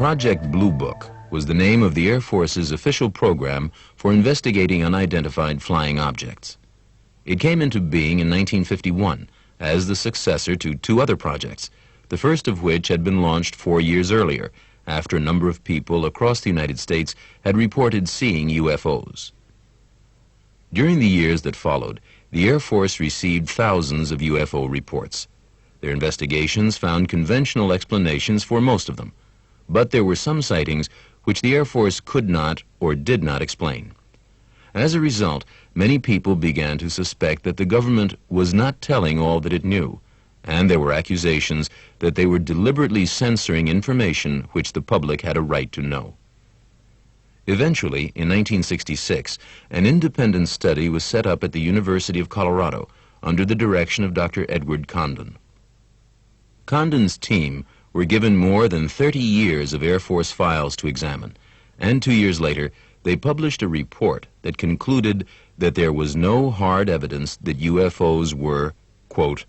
Project Blue Book was the name of the Air Force's official program for investigating unidentified flying objects. It came into being in 1951 as the successor to two other projects, the first of which had been launched 4 years earlier, after a number of people across the United States had reported seeing UFOs. During the years that followed, the Air Force received thousands of UFO reports. Their investigations found conventional explanations for most of them, but there were some sightings which the Air Force could not or did not explain. As a result, many people began to suspect that the government was not telling all that it knew, and there were accusations that they were deliberately censoring information which the public had a right to know. Eventually, in 1966, an independent study was set up at the University of Colorado under the direction of Dr. Edward Condon. Condon's team were given more than 30 years of Air Force files to examine, and 2 years later, they published a report that concluded that there was no hard evidence that UFOs were, quote,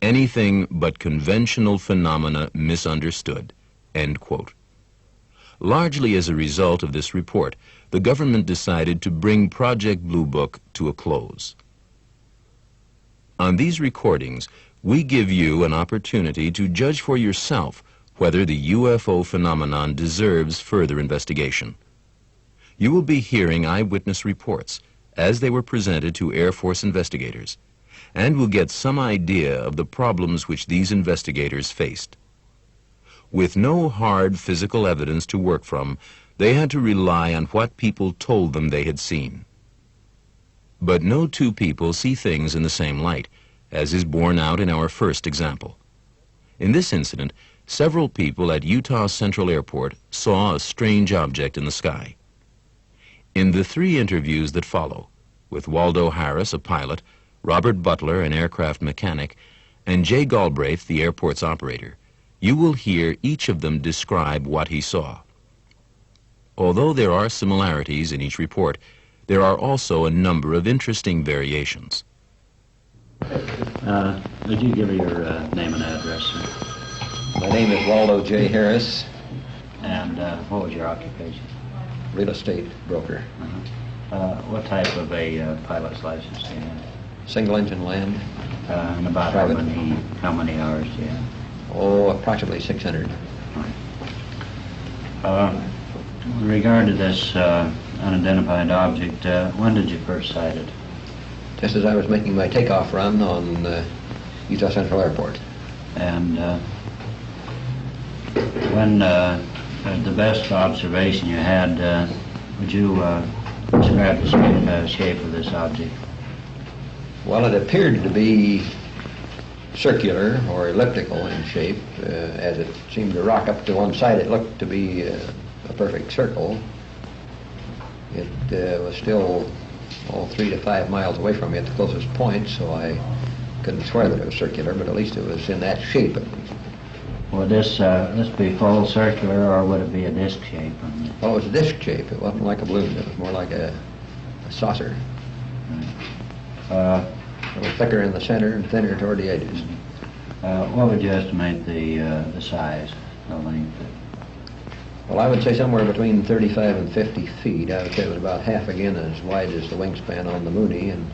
anything but conventional phenomena misunderstood, end quote. Largely as a result of this report, the government decided to bring Project Blue Book to a close. On these recordings, we give you an opportunity to judge for yourself whether the UFO phenomenon deserves further investigation. You will be hearing eyewitness reports as they were presented to Air Force investigators, and will get some idea of the problems which these investigators faced. With no hard physical evidence to work from, they had to rely on what people told them they had seen. But no two people see things in the same light, as is borne out in our first example. In this incident, several people at Utah Central Airport saw a strange object in the sky. In the 3 interviews that follow, with Waldo Harris, a pilot, Robert Butler, an aircraft mechanic, and Jay Galbraith, the airport's operator, you will hear each of them describe what he saw. Although there are similarities in each report, there are also a number of interesting variations. Would you give her your name and address, sir? My name is Waldo J. Harris. And what was your occupation? Real estate broker. What type of a pilot's license do you have? Single engine land. And about Private. how many hours do you have? Oh, approximately 600. With regard to this unidentified object, when did you first sight it? Just as I was making my takeoff run on Utah Central Airport. And when the best observation you had, would you describe the shape of this object? Well, it appeared to be circular or elliptical in shape. As it seemed to rock up to one side, it looked to be a perfect circle. It was still 3 to 5 miles away from me at the closest point, so I couldn't swear that it was circular, but at least it was in that shape. Would this be full circular, or would it be a disc shape? Well, it was a disc shape. It wasn't like a balloon. It was more like a saucer. A little thicker in the center and thinner toward the edges. What would you estimate the size, the length? Well, I would say somewhere between 35 and 50 feet. I would say it was about half again as wide as the wingspan on the Mooney. And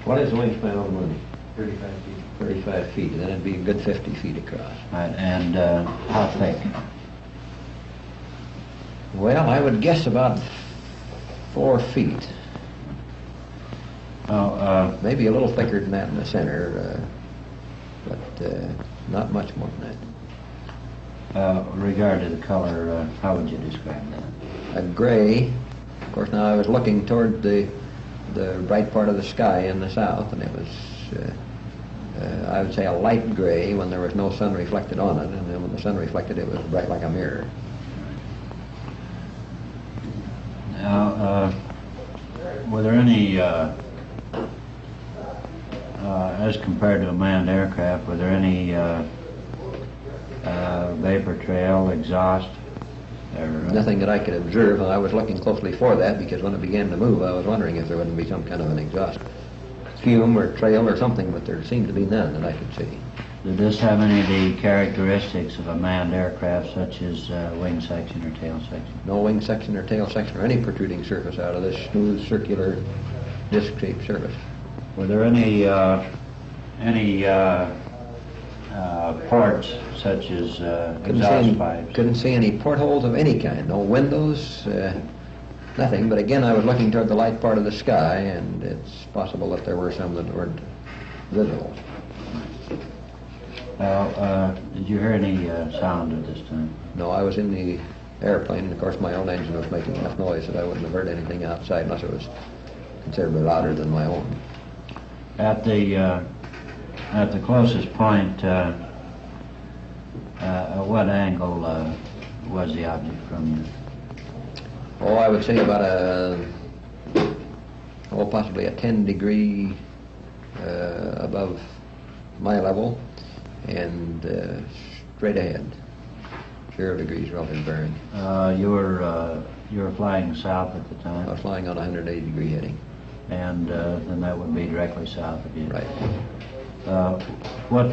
what is the wingspan on the Mooney? 35 feet. 35 feet, and then it'd be a good 50 feet across. Right, and how thick? Well, I would guess about 4 feet. Oh, Maybe a little thicker than that in the center, but not much more than that. with regard to the color, how would you describe that? A gray. Of course, now I was looking toward the bright part of the sky in the south, and it was, I would say, a light gray when there was no sun reflected on it, and then when the sun reflected, it was bright like a mirror. Now, were there any, as compared to a manned aircraft, were there any vapor trail, exhaust? Or, Nothing that I could observe, and I was looking closely for that because when it began to move, I was wondering if there wouldn't be some kind of an exhaust fume or trail or something, but there seemed to be none that I could see. Did this have any of the characteristics of a manned aircraft, such as wing section or tail section? No wing section or tail section or any protruding surface out of this smooth, circular, disc-shaped surface. Were there any ports, such as exhaust pipes? Couldn't see any portholes of any kind. No windows, nothing. But again, I was looking toward the light part of the sky, and it's possible that there were some that weren't visible. Well, did you hear any sound at this time? No, I was in the airplane, and of course my own engine was making enough noise that I wouldn't have heard anything outside unless it was considerably louder than my own. At the closest point, at what angle was the object from you? Oh, I would say about possibly a 10-degree above my level, and straight ahead, 0 degrees relative bearing. You were flying south at the time? I was flying on a 180-degree heading. And then that would be directly south of you. Right.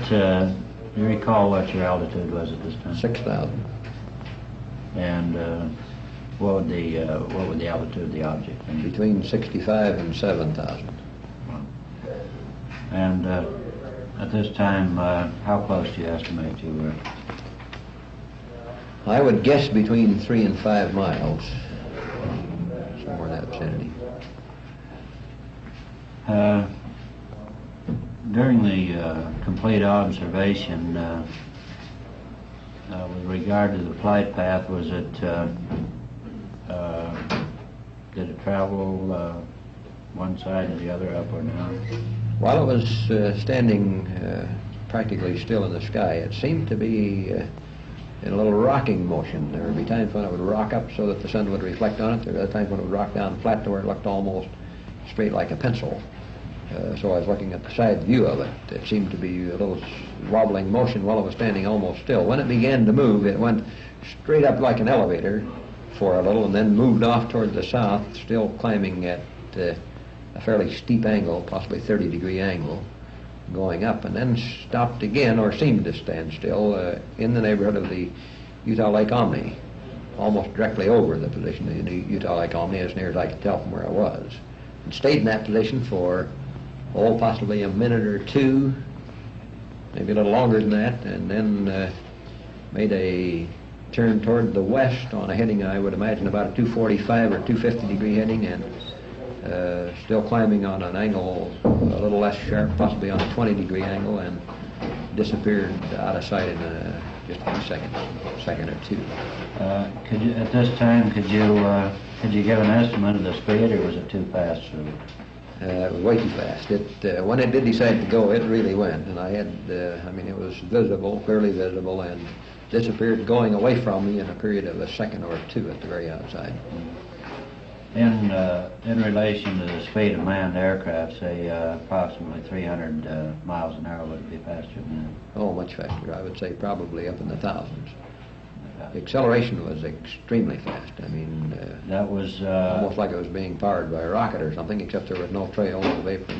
Do you recall what your altitude was at this time? 6,000. And what would the altitude of the object be? Between 65 and 7,000. And at this time, how close do you estimate you were? I would guess between 3 and 5 miles, somewhere in that vicinity. During the complete observation, with regard to the flight path, was it did it travel one side or the other, up or down? While it was standing practically still in the sky, it seemed to be in a little rocking motion. There would be times when it would rock up so that the sun would reflect on it. There were other times when it would rock down flat to where it looked almost straight like a pencil. So I was looking at the side view of it. It seemed to be a little wobbling motion while it was standing almost still. When it began to move, it went straight up like an elevator for a little and then moved off toward the south, still climbing at a fairly steep angle, possibly 30-degree angle, going up, and then stopped again, or seemed to stand still, in the neighborhood of the Utah Lake Omni, almost directly over the position of the Utah Lake Omni, as near as I could tell from where I was. And stayed in that position for possibly a minute or two, maybe a little longer than that, and then made a turn toward the west on a heading I would imagine about a 245 or 250-degree heading, and still climbing on an angle a little less sharp, possibly on a 20-degree angle, and disappeared out of sight in just a second or two. Could you, at this time, could you give an estimate of the speed, or was it too fast? It was way too fast. When it did decide to go, it really went, and I had, it was visible, clearly visible, and disappeared going away from me in a period of a second or two at the very outside. In relation to the speed of manned aircraft, say approximately 300 miles an hour, would it be faster than that? Oh, much faster. I would say probably up in the thousands. The acceleration was extremely fast. That was almost like it was being powered by a rocket or something, except there was no trail, no vapor,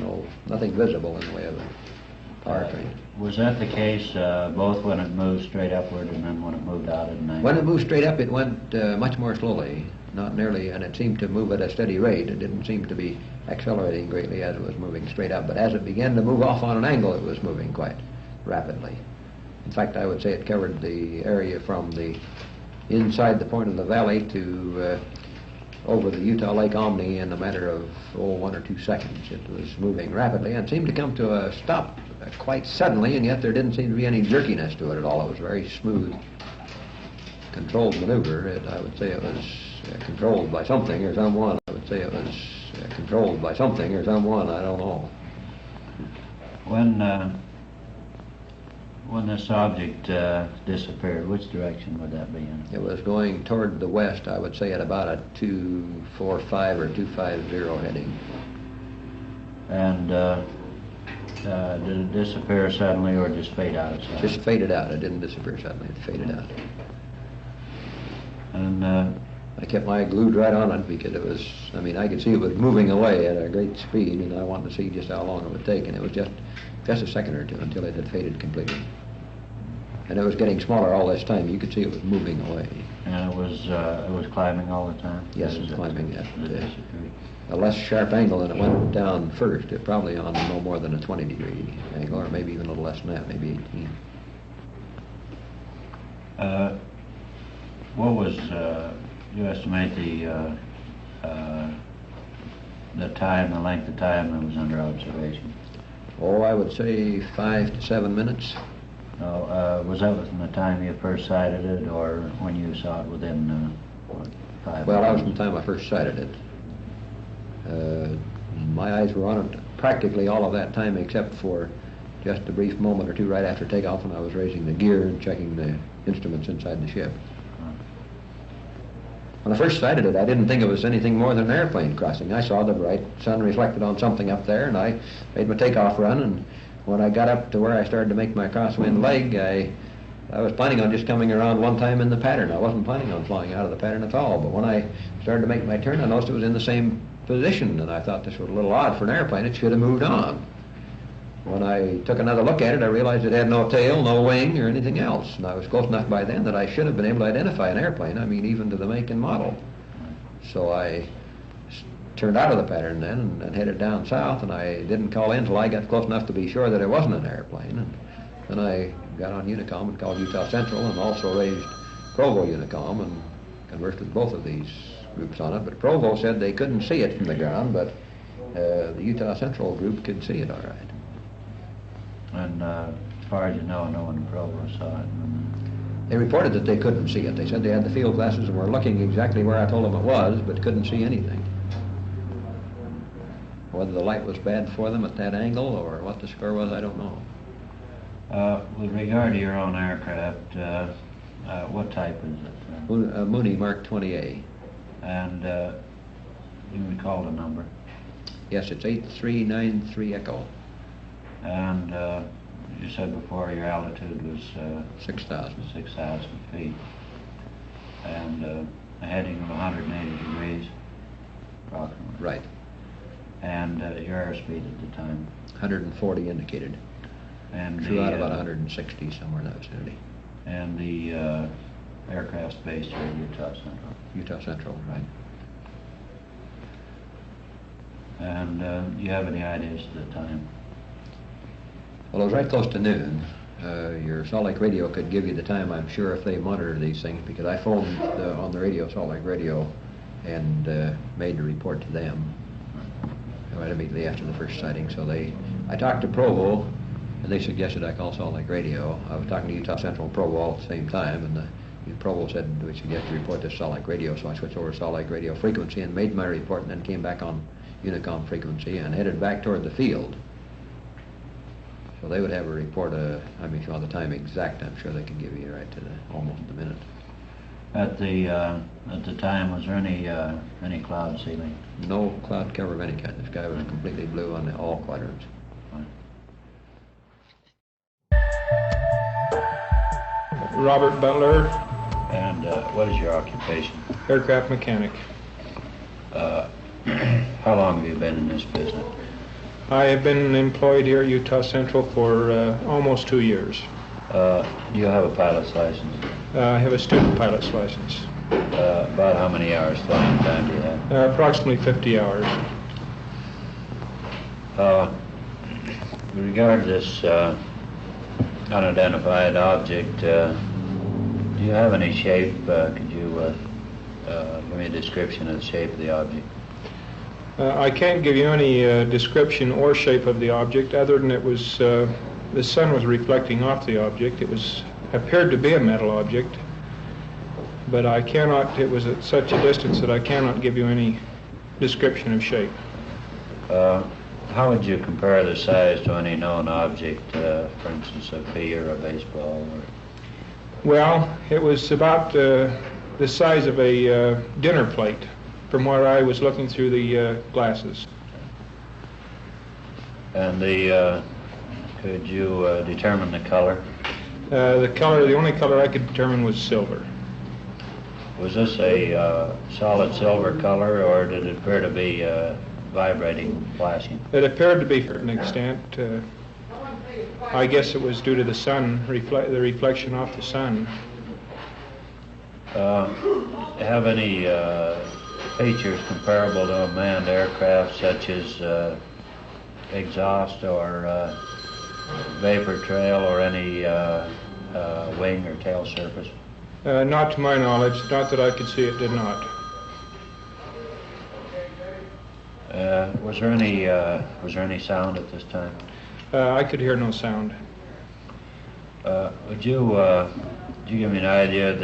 nothing visible in the way of a powertrain. Was that the case both when it moved straight upward and then when it moved out at an angle? When it moved straight up, it went much more slowly, not nearly, and it seemed to move at a steady rate. It didn't seem to be accelerating greatly as it was moving straight up, but as it began to move off on an angle, it was moving quite rapidly. In fact, I would say it covered the area from the inside the point of the valley to over the Utah Lake Omni in a matter of 1 or 2 seconds. It was moving rapidly and seemed to come to a stop quite suddenly, and yet there didn't seem to be any jerkiness to it at all. It was very smooth, controlled maneuver. I would say it was controlled by something or someone. I don't know. When this object disappeared, which direction would that be in? It was going toward the west, I would say, at about a 245 or 250 heading. And did it disappear suddenly or just fade out of sight? Just faded out. It didn't disappear suddenly. It faded out. And I kept my eye glued right on it because it was, I could see it was moving away at a great speed, and I wanted to see just how long it would take, and it was just a second or two until it had faded completely. And it was getting smaller all this time. You could see it was moving away. And it was climbing all the time? Yes, it was climbing at disappeared. a less sharp angle than it went down first. It probably on no more than a 20-degree angle, or maybe even a little less than that, maybe 18. What was, you estimate the time, the length of time that was under observation? Oh, I would say 5 to 7 minutes. Was that within the time you first sighted it, or when you saw it within 5 Well, that was minutes? from the time I first sighted it. My eyes were on it practically all of that time, except for just a brief moment or two right after takeoff when I was raising the gear and checking the instruments inside the ship. When I first sighted it, I didn't think it was anything more than an airplane crossing. I saw the bright sun reflected on something up there, and I made my takeoff run, and when I got up to where I started to make my crosswind leg, I was planning on just coming around one time in the pattern. I wasn't planning on flying out of the pattern at all, but when I started to make my turn, I noticed it was in the same position, and I thought this was a little odd for an airplane. It should have moved on. When I took another look at it, I realized it had no tail, no wing, or anything else. And I was close enough by then that I should have been able to identify an airplane, I mean, even to the make and model. So I turned out of the pattern then and headed down south, and I didn't call in until I got close enough to be sure that it wasn't an airplane. And then I got on Unicom and called Utah Central and also raised Provo Unicom and conversed with both of these groups on it. But Provo said they couldn't see it from the ground, but the Utah Central group could see it all right. And as far as you know, no one in Provo saw it. They reported that they couldn't see it. They said they had the field glasses and were looking exactly where I told them it was, but couldn't see anything. Whether the light was bad for them at that angle or what the score was, I don't know. With regard to your own aircraft, what type is it? Mooney Mark 20A. And you recall the number? Yes, it's 8393 Echo. And you said before your altitude was 6,000. 6,000 feet. And a heading of 180 degrees, approximately. Right. And your airspeed at the time? 140 indicated. And Flew out about 160 somewhere in that vicinity. And the aircraft's based here at Utah Central? Utah Central, right. And do you have any ideas at the time? Well, it was right close to noon. Your Salt Lake radio could give you the time, I'm sure, if they monitor these things, because I phoned on the radio, Salt Lake radio, and made a report to them right immediately after the first sighting. So I talked to Provo, and they suggested I call Salt Lake radio. I was talking to Utah Central and Provo all at the same time, and Provo said we suggest you report to Salt Lake radio, so I switched over to Salt Lake radio frequency and made my report, and then came back on Unicom frequency and headed back toward the field. So they would have a report, I mean, sure, the time exact, I'm sure they could give you right to almost the minute. At the time, was there any cloud ceiling? No cloud cover of any kind. The sky was completely blue on all quadrants. Robert Butler, And what is your occupation? aircraft mechanic. How long have you been in this business? I have been employed here at Utah Central for almost 2 years. Do you have a pilot's license? I have a student pilot's license. About how many hours flying time do you have? Approximately 50 hours. With regard to this unidentified object, do you have any shape? Could you give me a description of the shape of the object? I can't give you any description or shape of the object other than it was, the sun was reflecting off the object. It appeared to be a metal object, but I cannot, it was at such a distance that I cannot give you any description of shape. How would you compare the size to any known object, for instance, a pea or a baseball? Well, it was about the size of a dinner plate from where I was looking through the glasses. And could you determine the color? The only color I could determine was silver. Was this a solid silver color, or did it appear to be vibrating, flashing? It appeared to be to a certain extent. I guess it was due to the sun, the reflection off the sun. Have any features comparable to a manned aircraft, such as exhaust or vapor trail or any wing or tail surface? Not to my knowledge, not that I could see, it did not. Was there any sound at this time? I could hear no sound. Would you give me an idea of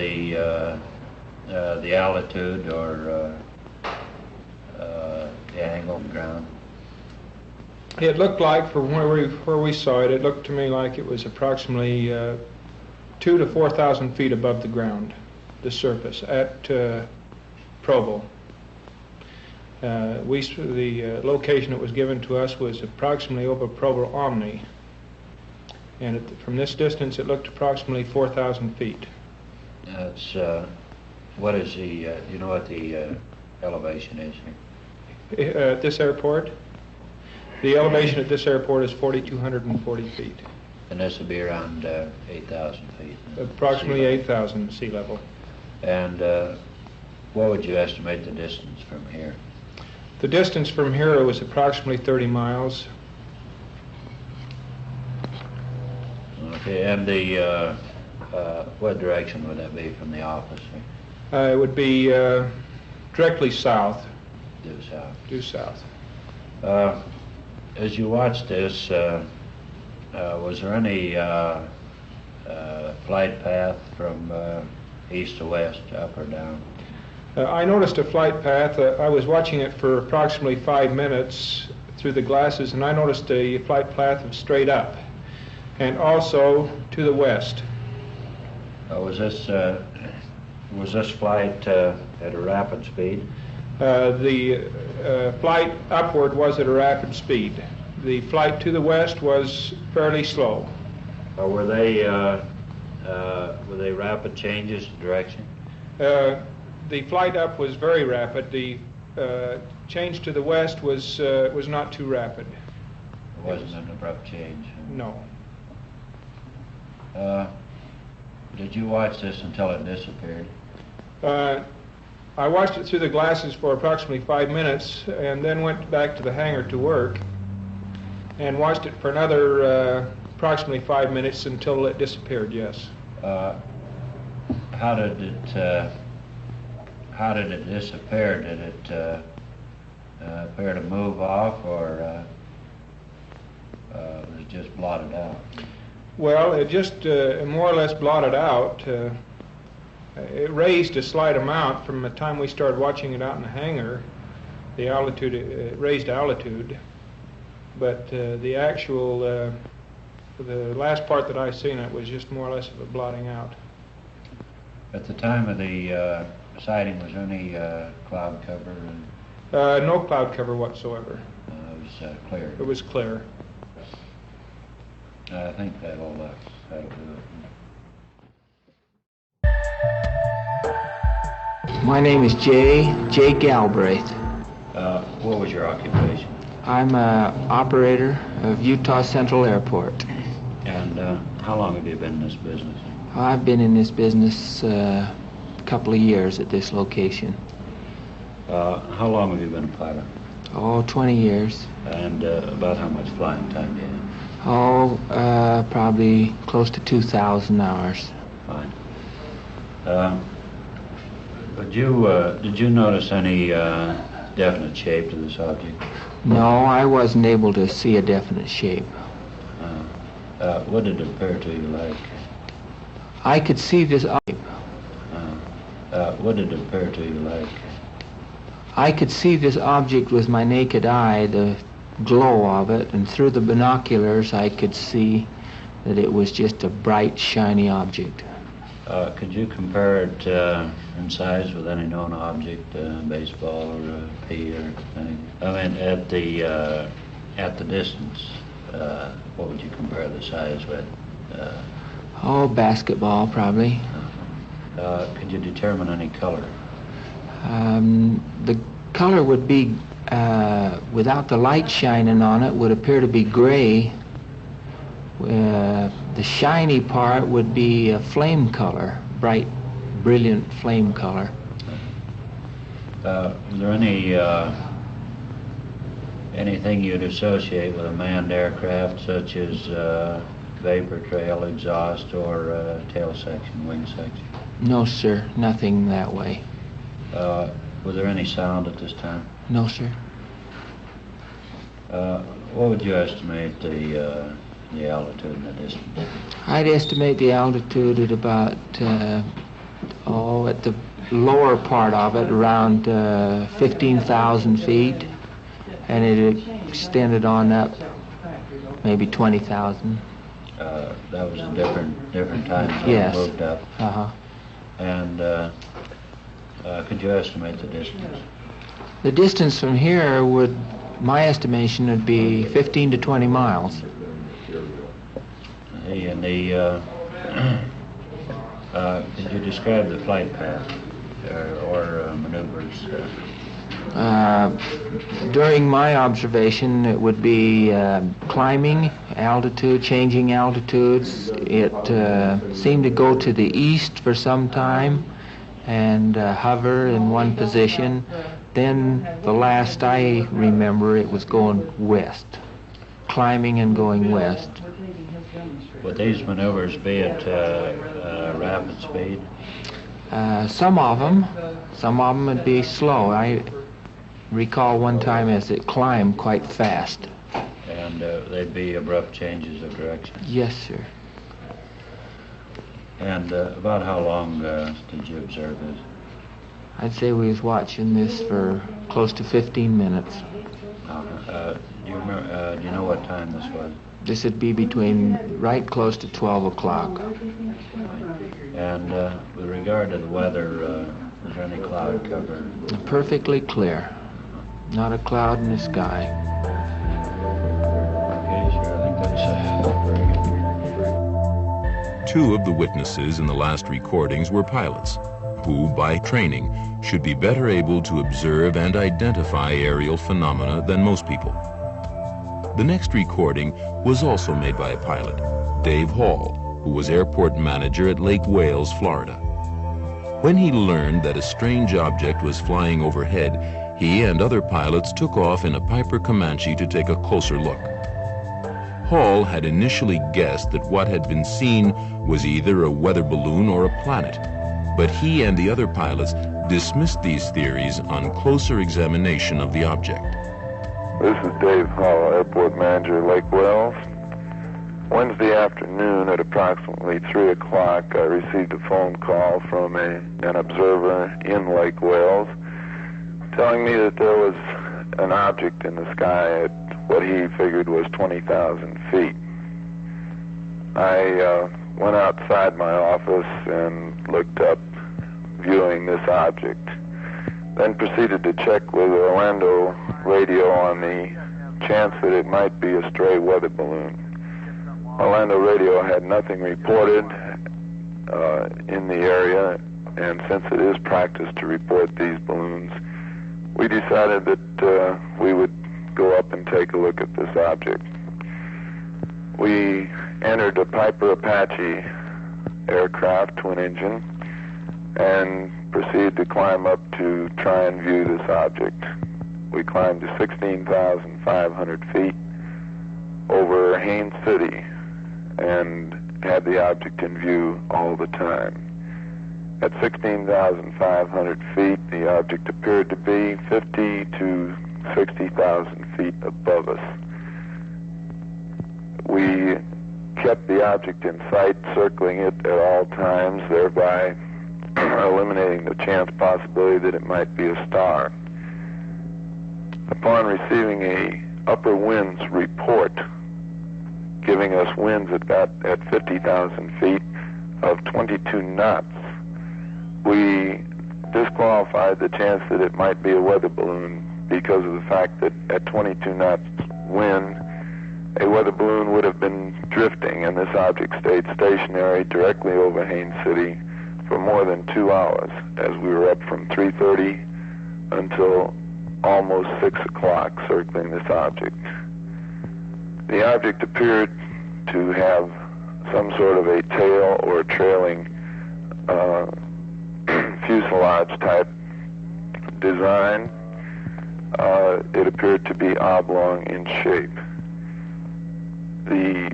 the altitude or the angle of the ground? It looked like, from where we saw it, it looked to me like it was approximately 2,000 to 4,000 feet above the ground, the surface, at Provo. The location that was given to us was approximately over Provo Omni, and from this distance it looked approximately 4,000 feet. That's what is the? You know what the elevation is here? At this airport, the elevation at this airport is 4,240 feet. And this would be around 8,000 feet. Approximately 8,000 sea level. And what would you estimate the distance from here? The distance from here was approximately 30 miles. Okay, and the what direction would that be from the office? It would be directly south. Due south. Due south. As you watched this, was there any flight path from east to west, up or down? I noticed a flight path. I was watching it for approximately 5 minutes through the glasses, and I noticed a flight path of straight up, and also to the west. Was this flight at a rapid speed? The flight upward was at a rapid speed. The flight to the west was fairly slow. Or were they rapid changes of direction? The flight up was very rapid. The change to the west was not too rapid. It wasn't an abrupt change? No. Did you watch this until it disappeared? I watched it through the glasses for approximately 5 minutes and then went back to the hangar to work and watched it for another approximately 5 minutes until it disappeared, yes. How did it disappear? Did it appear to move off, or was it just blotted out? Well, it just more or less blotted out. It raised a slight amount from the time we started watching it out in the hangar. The altitude, it raised altitude, but the actual, the last part that I seen it was just more or less of a blotting out. At the time of the sighting, was there any cloud cover? No cloud cover whatsoever. It was clear. It was clear. I think that'll do it. My name is Jay Galbraith. What was your occupation? I'm an operator of Utah Central Airport. And how long have you been in this business? I've been in this business a couple of years at this location. How long have you been a pilot? Oh, 20 years. And about how much flying time do you have? Oh, probably close to 2,000 hours. Fine. Did you notice any definite shape to this object? No, I wasn't able to see a definite shape. What did it appear to you like? I could see this object. What did it appear to you like? I could see this object with my naked eye, the glow of it, and through the binoculars I could see that it was just a bright, shiny object. Could you compare it in size with any known object, baseball or pea or anything? I mean, at the distance, what would you compare the size with? Oh, basketball, probably. Could you determine any color? The color would be, without the light shining on it, would appear to be gray, The shiny part would be a flame color, bright, brilliant flame color. Is there anything you'd associate with a manned aircraft, such as vapor trail, exhaust, or tail section, wing section? No, sir, nothing that way. Was there any sound at this time? No, sir. What would you estimate the altitude and the distance? I'd estimate the altitude at about, at the lower part of it, around 15,000 feet, and it extended on up maybe 20,000. That was a different time zone. Yes. Moved up. Uh-huh. And could you estimate the distance? The distance from here would, my estimation would be 15 to 20 miles. And could you describe the flight path or maneuvers? During my observation, it would be climbing altitude, changing altitudes. It seemed to go to the east for some time and hover in one position. Then the last I remember, it was going west, climbing and going west. Would these maneuvers be at rapid speed? Some of them would be slow. I recall one time as it climbed quite fast. And they'd be abrupt changes of direction? Yes, sir. And about how long did you observe this? I'd say we was watching this for close to 15 minutes. Do you know what time this was? This would be between right close to 12 o'clock. And with regard to the weather, is there any cloud cover? Perfectly clear. Not a cloud in the sky. Okay, sure, I think that's very good. Two of the witnesses in the last recordings were pilots, who, by training, should be better able to observe and identify aerial phenomena than most people. The next recording was also made by a pilot, Dave Hall, who was airport manager at Lake Wales, Florida. When he learned that a strange object was flying overhead, he and other pilots took off in a Piper Comanche to take a closer look. Hall had initially guessed that what had been seen was either a weather balloon or a planet, but he and the other pilots dismissed these theories on closer examination of the object. This is Dave Hall, airport manager at Lake Wales. Wednesday afternoon at approximately 3 o'clock, I received a phone call from an observer in Lake Wales telling me that there was an object in the sky at what he figured was 20,000 feet. I went outside my office and looked up, viewing this object. Then proceeded to check with Orlando radio on the chance that it might be a stray weather balloon. Orlando radio had nothing reported in the area, and since it is practice to report these balloons, we decided that we would go up and take a look at this object. We entered a Piper Apache aircraft, twin engine, and proceeded to climb up to try and view this object. We climbed to 16,500 feet over Haines City and had the object in view all the time. At 16,500 feet, the object appeared to be 50 to 60,000 feet above us. We kept the object in sight, circling it at all times, thereby eliminating the chance possibility that it might be a star. Upon receiving a upper winds report, giving us winds at 50,000 feet of 22 knots, we disqualified the chance that it might be a weather balloon because of the fact that at 22 knots wind, a weather balloon would have been drifting, and this object stayed stationary directly over Haines City for more than 2 hours, as we were up from 3:30 until almost 6 o'clock circling this object. The object appeared to have some sort of a tail or trailing fuselage type design. It appeared to be oblong in shape. The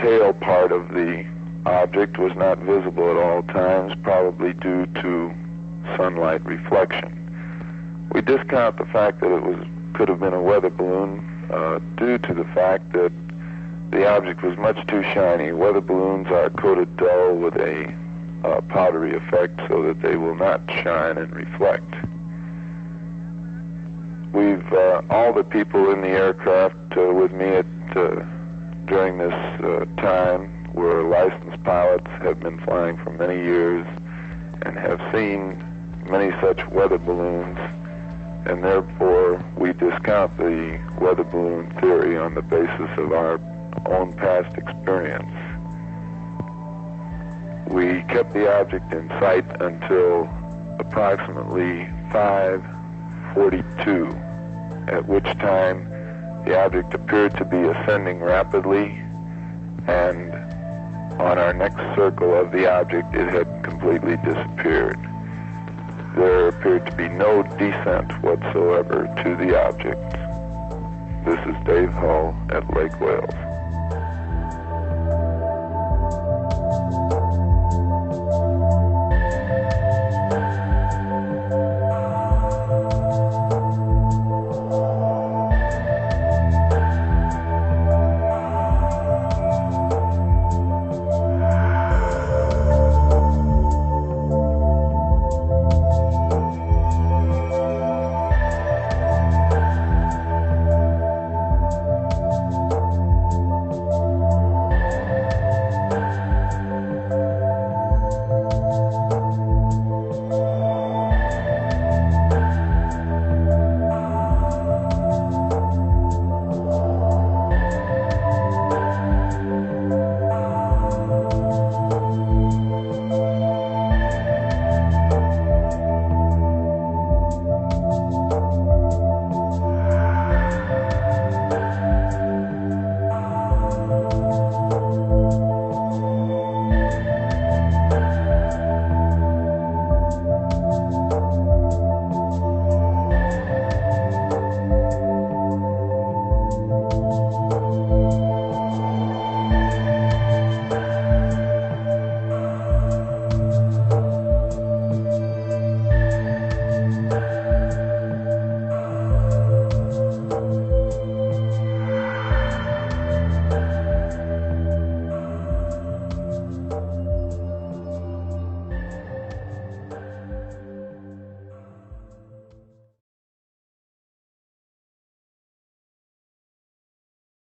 tail part of the object was not visible at all times, probably due to sunlight reflection. We discount the fact that it could have been a weather balloon due to the fact that the object was much too shiny. Weather balloons are coated dull with a powdery effect so that they will not shine and reflect. We've all the people in the aircraft with me during this time were licensed pilots, have been flying for many years, and have seen many such weather balloons, and therefore we discount the weather balloon theory on the basis of our own past experience. We kept the object in sight until approximately 5:42, at which time the object appeared to be ascending rapidly, and on our next circle of the object it had completely disappeared. There appeared to be no descent whatsoever to the object. This is Dave Hull at Lake Wales.